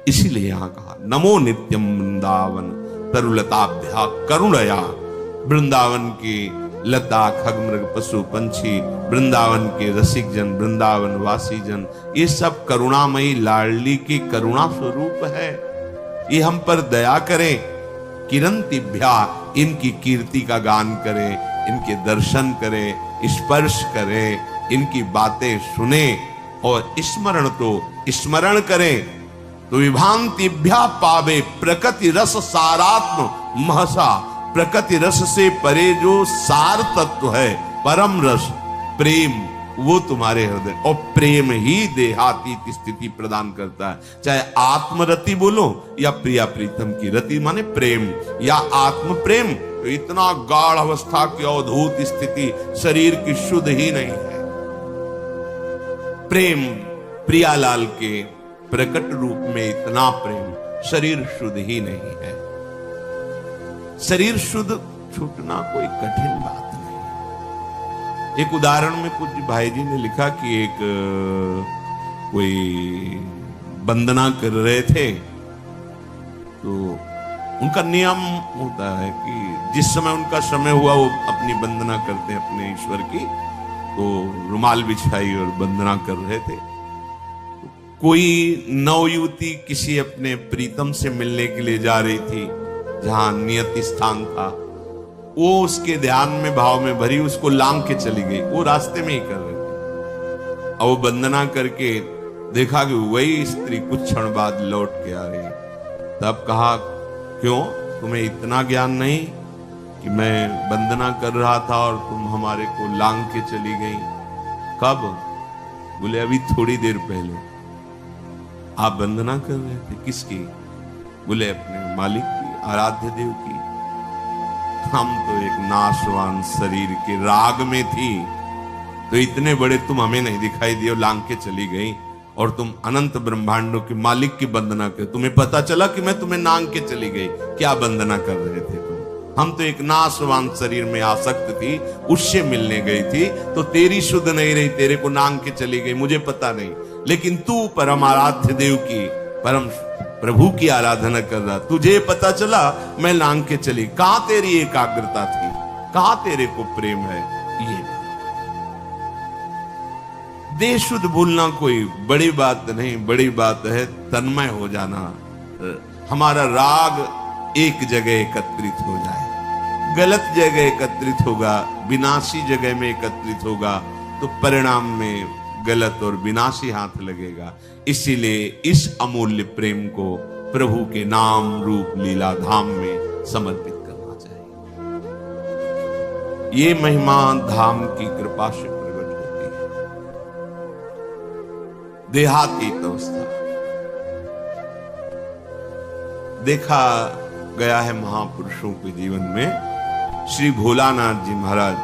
इसीलिए यहां कहा नमो नित्यम वृंदावन तरुलताभ्या करुणया। वृंदावन की लता खगमृग पशु पंछी, वृंदावन के रसिक जन, वृंदावन वासी जन, ये सब करुणामयी लाडली की करुणा स्वरूप है। ये हम पर दया करें। किरंतिभ्या, इनकी कीर्ति का गान करें, इनके दर्शन करें, स्पर्श करें, इनकी बातें सुने और स्मरण करें तो विभांतिभ्या पावे प्रकृति रस सारात्म महसा। प्रकृति रस से परे जो सार तत्व है, परम रस प्रेम, वो तुम्हारे हृदय, और प्रेम ही देहातीत स्थिति प्रदान करता है। चाहे आत्मरति बोलो या प्रिया प्रीतम की रति माने प्रेम, या आत्म प्रेम, तो इतना गाढ़ अवस्था की अवधूत स्थिति शरीर की शुद्ध ही नहीं है। प्रेम प्रियालाल के प्रकट रूप में इतना प्रेम, शरीर शुद्ध ही नहीं है। शरीर शुद्ध छूटना कोई कठिन बात नहीं। एक उदाहरण में कुछ भाई जी ने लिखा कि एक कोई वंदना कर रहे थे, तो उनका नियम होता है कि जिस समय उनका समय हुआ वो अपनी वंदना करते हैं अपने ईश्वर की। तो रुमाल बिछाई और वंदना कर रहे थे। कोई नवयुवती किसी अपने प्रीतम से मिलने के लिए जा रही थी, जहां नियत स्थान था। वो उसके ध्यान में भाव में भरी उसको लांग के चली गई। वो रास्ते में ही कर रहे थे। अब वो वंदना करके देखा कि वही स्त्री कुछ क्षण बाद लौट के आ रही। तब कहा, क्यों तुम्हें इतना ज्ञान नहीं कि मैं वंदना कर रहा था और तुम हमारे को लांग के चली गई? कब? बोले अभी थोड़ी देर पहले। आप वंदना कर रहे थे, किसकी? बोले अपने मालिक की, आराध्य देव की। हम तो एक नाशवान शरीर के राग में थी, तो इतने बड़े तुम हमें नहीं दिखाई दिए, लांग के चली गई, और तुम अनंत ब्रह्मांडों के मालिक की वंदना कर, तुम्हें पता चला कि मैं तुम्हें नांग के चली गई। क्या वंदना कर रहे थे तुम? हम तो एक नाशवान शरीर में आसक्त थी, उससे मिलने गई थी, तो तेरी शुद्ध नहीं रही, तेरे को नांग के चली गई, मुझे पता नहीं। लेकिन तू परम आराध्य देव की, परम प्रभु की आराधना कर रहा, तुझे पता चला मैं लांग के चली। कहां तेरी एकाग्रता थी? कहां तेरे को प्रेम है? ये देह शुद्ध भूलना कोई बड़ी बात नहीं, बड़ी बात है तन्मय हो जाना। हमारा राग एक जगह एकत्रित हो जाए, गलत जगह एकत्रित होगा, विनाशी जगह में एकत्रित होगा, तो परिणाम में गलत और विनाशी हाथ लगेगा। इसीलिए इस अमूल्य प्रेम को प्रभु के नाम रूप लीला धाम में समर्पित करना चाहिए। ये महिमा धाम की कृपा से प्रकट होती है। देहातीत अवस्था देखा गया है महापुरुषों के जीवन में। श्री भोलानाथ जी महाराज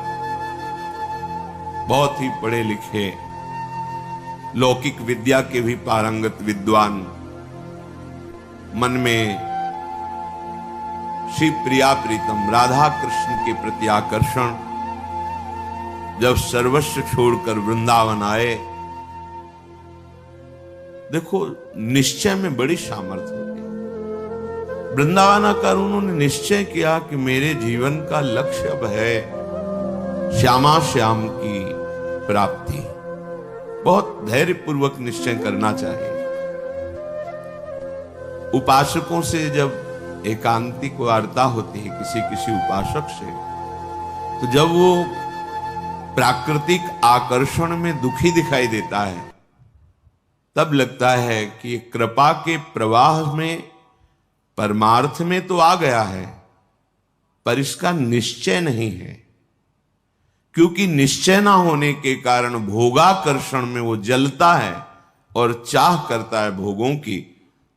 बहुत ही पढ़े लिखे, लौकिक विद्या के भी पारंगत विद्वान, मन में श्री प्रिया प्रीतम राधा कृष्ण के प्रति आकर्षण, जब सर्वस्व छोड़कर वृंदावन आए। देखो, निश्चय में बड़ी सामर्थ्य होती है। वृंदावन आकर उन्होंने निश्चय किया कि मेरे जीवन का लक्ष्य अब है श्यामा श्याम की प्राप्ति। बहुत धैर्यपूर्वक निश्चय करना चाहिए। उपासकों से जब एकांतिक वार्ता होती है किसी किसी उपासक से, तो जब वो प्राकृतिक आकर्षण में दुखी दिखाई देता है, तब लगता है कि कृपा के प्रवाह में परमार्थ में तो आ गया है, पर इसका निश्चय नहीं है। क्योंकि निश्चय ना होने के कारण भोगाकर्षण में वो जलता है और चाह करता है भोगों की,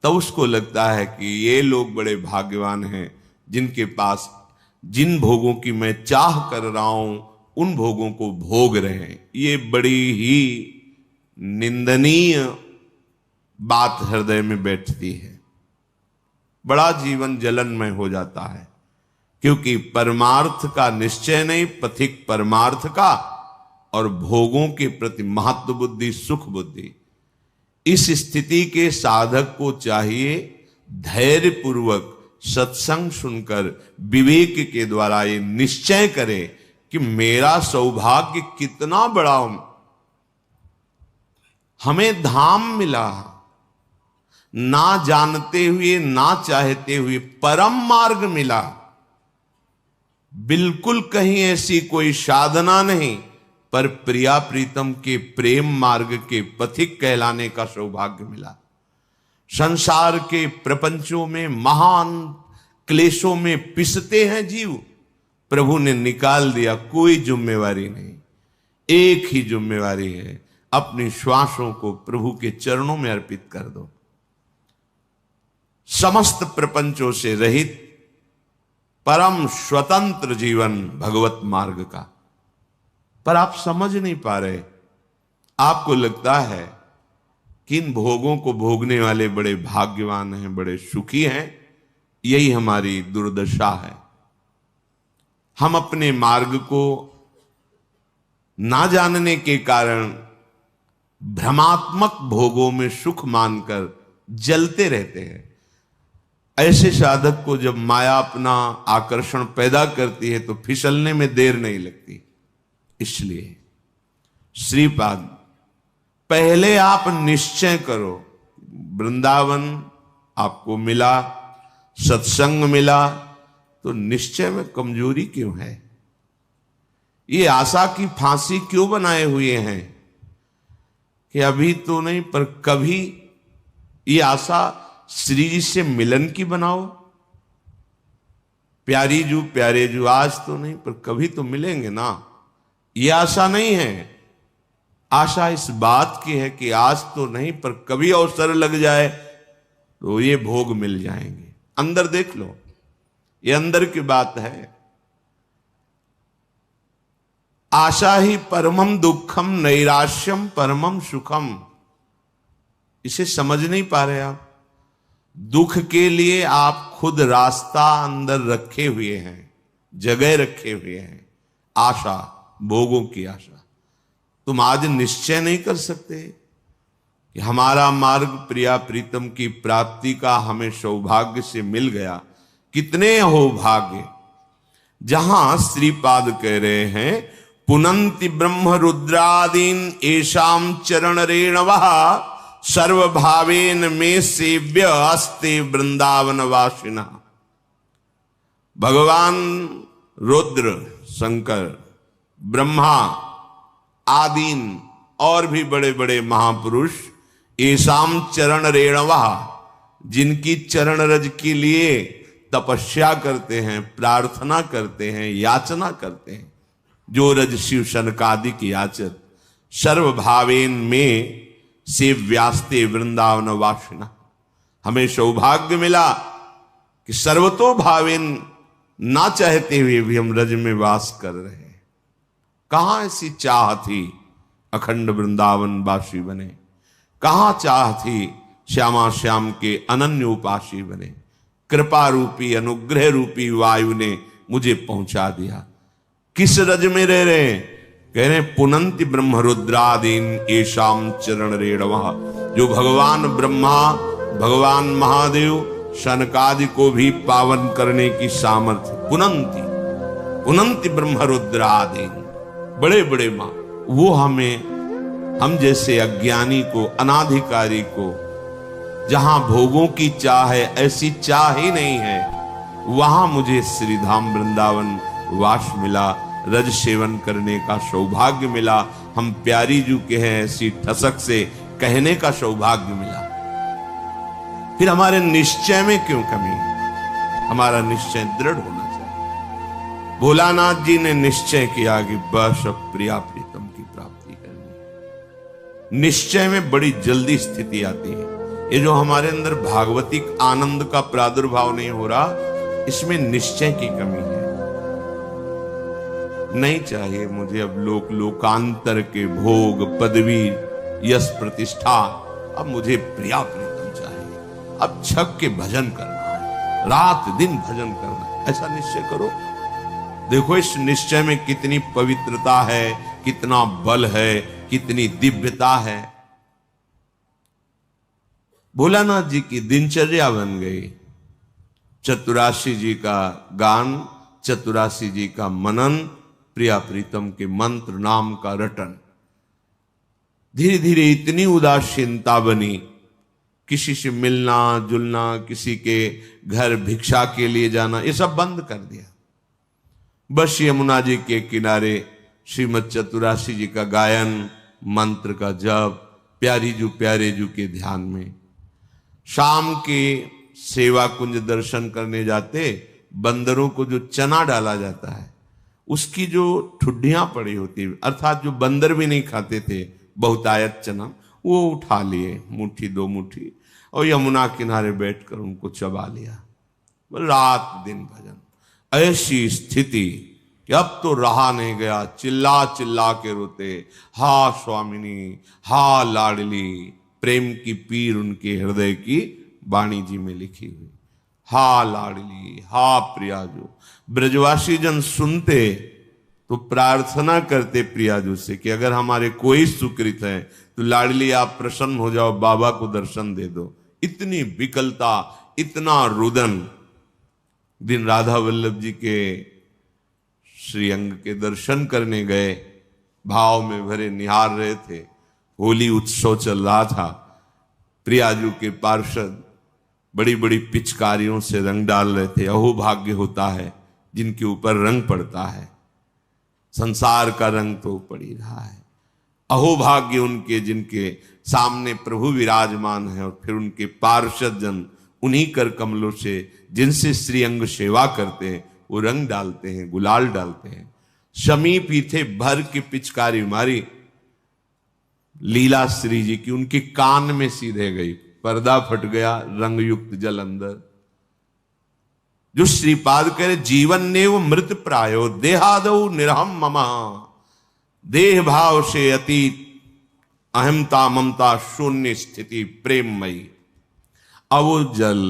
तब उसको लगता है कि ये लोग बड़े भाग्यवान हैं जिनके पास जिन भोगों की मैं चाह कर रहा हूं उन भोगों को भोग रहे हैं। ये बड़ी ही निंदनीय बात हृदय में बैठती है, बड़ा जीवन जलनमय हो जाता है, क्योंकि परमार्थ का निश्चय नहीं, पथिक परमार्थ का, और भोगों के प्रति महत्व बुद्धि, सुख बुद्धि। इस स्थिति के साधक को चाहिए धैर्य पूर्वक सत्संग सुनकर विवेक के द्वारा ये निश्चय करे कि मेरा सौभाग्य कितना बड़ा, हमें धाम मिला, ना जानते हुए ना चाहते हुए परम मार्ग मिला। बिल्कुल कहीं ऐसी कोई साधना नहीं, पर प्रिया प्रीतम के प्रेम मार्ग के पथिक कहलाने का सौभाग्य मिला। संसार के प्रपंचों में महान क्लेशों में पिसते हैं जीव, प्रभु ने निकाल दिया, कोई जिम्मेवारी नहीं, एक ही जिम्मेवारी है, अपनी श्वासों को प्रभु के चरणों में अर्पित कर दो। समस्त प्रपंचों से रहित परम स्वतंत्र जीवन भगवत मार्ग का। पर आप समझ नहीं पा रहे, आपको लगता है कि इन भोगों को भोगने वाले बड़े भाग्यवान हैं, बड़े सुखी हैं। यही हमारी दुर्दशा है। हम अपने मार्ग को ना जानने के कारण भ्रमात्मक भोगों में सुख मानकर जलते रहते हैं। ऐसे साधक को जब माया अपना आकर्षण पैदा करती है तो फिसलने में देर नहीं लगती। इसलिए श्रीपाद, पहले आप निश्चय करो, वृंदावन आपको मिला, सत्संग मिला, तो निश्चय में कमजोरी क्यों है? ये आशा की फांसी क्यों बनाए हुए हैं कि अभी तो नहीं पर कभी? ये आशा श्री जी से मिलन की बनाओ, प्यारी जू प्यारे जू, आज तो नहीं पर कभी तो मिलेंगे ना। ये आशा नहीं है, आशा इस बात की है कि आज तो नहीं पर कभी अवसर लग जाए तो ये भोग मिल जाएंगे। अंदर देख लो, ये अंदर की बात है। आशा ही परमम दुखम, नैराश्यम परमम सुखम। इसे समझ नहीं पा रहे आप। दुख के लिए आप खुद रास्ता अंदर रखे हुए हैं, जगह रखे हुए हैं, आशा, भोगों की आशा। तुम आज निश्चय नहीं कर सकते कि हमारा मार्ग प्रिया प्रीतम की प्राप्ति का हमें सौभाग्य से मिल गया। कितने हो भाग्य। जहां श्रीपाद कह रहे हैं, पुनंति ब्रह्म रुद्रादीन एशाम चरण रेणवः सर्वभावेन में सेव्य अस्ते वृंदावन वासिना। भगवान रुद्र, शंकर, ब्रह्मा आदीन और भी बड़े बड़े महापुरुष एसाम चरण रेणवः, जिनकी चरण रज के लिए तपस्या करते हैं, प्रार्थना करते हैं, याचना करते हैं, जो रज शिव शनकादिक याचत, सर्वभावेन में से व्यास्ते वृंदावन वासिना। हमें सौभाग्य मिला कि सर्वतो भावेन, ना चाहते हुए भी हम रज में वास कर रहे हैं। कहां ऐसी चाह थी अखंड वृंदावन वासी बने? कहां चाह थी श्यामा श्याम के अनन्य उपासी बने? कृपा रूपी, अनुग्रह रूपी वायु ने मुझे पहुंचा दिया। किस रज में रह रहे हैं? कह रहे पुनंति ब्रह्म रुद्रादीन एशाम चरण रेणवः। जो भगवान ब्रह्मा, भगवान महादेव, शनकादि को भी पावन करने की सामर्थ्य, पुनंति पुनंति ब्रह्म रुद्रादीन, बड़े बड़े मां, वो हमें, हम जैसे अज्ञानी को, अनाधिकारी को, जहां भोगों की चाह है, ऐसी चाह ही नहीं है, वहां मुझे श्रीधाम वृंदावन वास मिला, रज सेवन करने का सौभाग्य मिला। हम प्यारी जू के हैं, ऐसी ठसक से कहने का सौभाग्य मिला। फिर हमारे निश्चय में क्यों कमी? हमारा निश्चय दृढ़ होना चाहिए। भोलानाथ जी ने निश्चय किया कि बस अब प्रिया प्रीतम की प्राप्ति करनी। निश्चय में बड़ी जल्दी स्थिति आती है। ये जो हमारे अंदर भागवतिक आनंद का प्रादुर्भाव नहीं हो रहा, इसमें निश्चय की कमी है। नहीं चाहिए मुझे अब लोकांतर के भोग, पदवी, यश प्रतिष्ठा, अब मुझे प्रिया प्रीतम चाहिए, अब छक के भजन करना है, रात दिन भजन करना है, ऐसा निश्चय करो। देखो इस निश्चय में कितनी पवित्रता है, कितना बल है, कितनी दिव्यता है। भोलानाथ जी की दिनचर्या बन गई, चतुराशी जी का गान, चतुराशी जी का मनन, प्रिया प्रीतम के मंत्र नाम का रटन। धीरे धीरे इतनी उदासीनता बनी, किसी से मिलना जुलना, किसी के घर भिक्षा के लिए जाना, ये सब बंद कर दिया। बस यमुना जी के किनारे श्रीमद चतुराशी जी का गायन, मंत्र का जप, प्यारी जू के ध्यान में। शाम के सेवा कुंज दर्शन करने जाते, बंदरों को जो चना डाला जाता है उसकी जो ठुड्डियां पड़ी होती, अर्थात जो बंदर भी नहीं खाते थे बहुतायत चना, वो उठा लिए मुट्ठी दो मुट्ठी और यमुना किनारे बैठकर उनको चबा लिया। रात दिन भजन। ऐसी स्थिति कि अब तो रहा नहीं गया, चिल्ला चिल्ला के रोते, हा स्वामिनी, हा लाडली। प्रेम की पीर उनके हृदय की वाणी जी में लिखी हुई, हा लाडली, हा प्रियाजू। ब्रजवासी जन सुनते तो प्रार्थना करते प्रियाजू से कि अगर हमारे कोई सुकृत है तो लाडली आप प्रसन्न हो जाओ, बाबा को दर्शन दे दो। इतनी विकलता, इतना रुदन। दिन राधा वल्लभ जी के श्रीअंग के दर्शन करने गए, भाव में भरे निहार रहे थे। होली उत्सव चल रहा था। प्रियाजू के पार्षद बड़ी बड़ी पिचकारियों से रंग डाल रहे थे। अहो भाग्य होता है जिनके ऊपर रंग पड़ता है, संसार का रंग तो पड़ ही रहा है। अहो भाग्य उनके जिनके सामने प्रभु विराजमान है और फिर उनके पार्षद जन उन्हीं कर कमलों से जिनसे श्रीअंग सेवा करते हैं वो रंग डालते हैं, गुलाल डालते हैं। समीप ही थे, भर की पिचकारी मारी लीला श्री जी की, उनके कान में सीधे गई, पर्दा फट गया, रंग युक्त जल अंदर। जो श्रीपाद करे जीवन ने वो मृत प्रायो, देहादौ निरहम ममा। देह भाव से अतीत, अहमता ममता शून्य स्थिति प्रेममयी। अब वो जल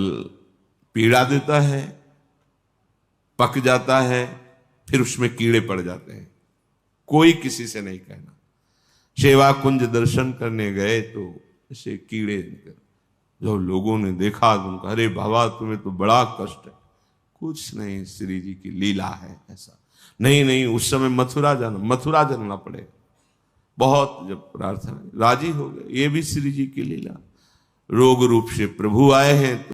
पीड़ा देता है, पक जाता है, फिर उसमें कीड़े पड़ जाते हैं, कोई किसी से नहीं कहना। सेवा कुंज दर्शन करने गए तो ऐसे कीड़े, जो लोगों ने देखा तो उनका, अरे बाबा तुम्हें तो बड़ा कष्ट है। कुछ नहीं, श्री जी की लीला है ऐसा। नहीं, उस समय मथुरा जाना पड़े। बहुत जब प्रार्थना, राजी हो गए, ये भी श्री जी की लीला। रोग रूप से प्रभु आए हैं तो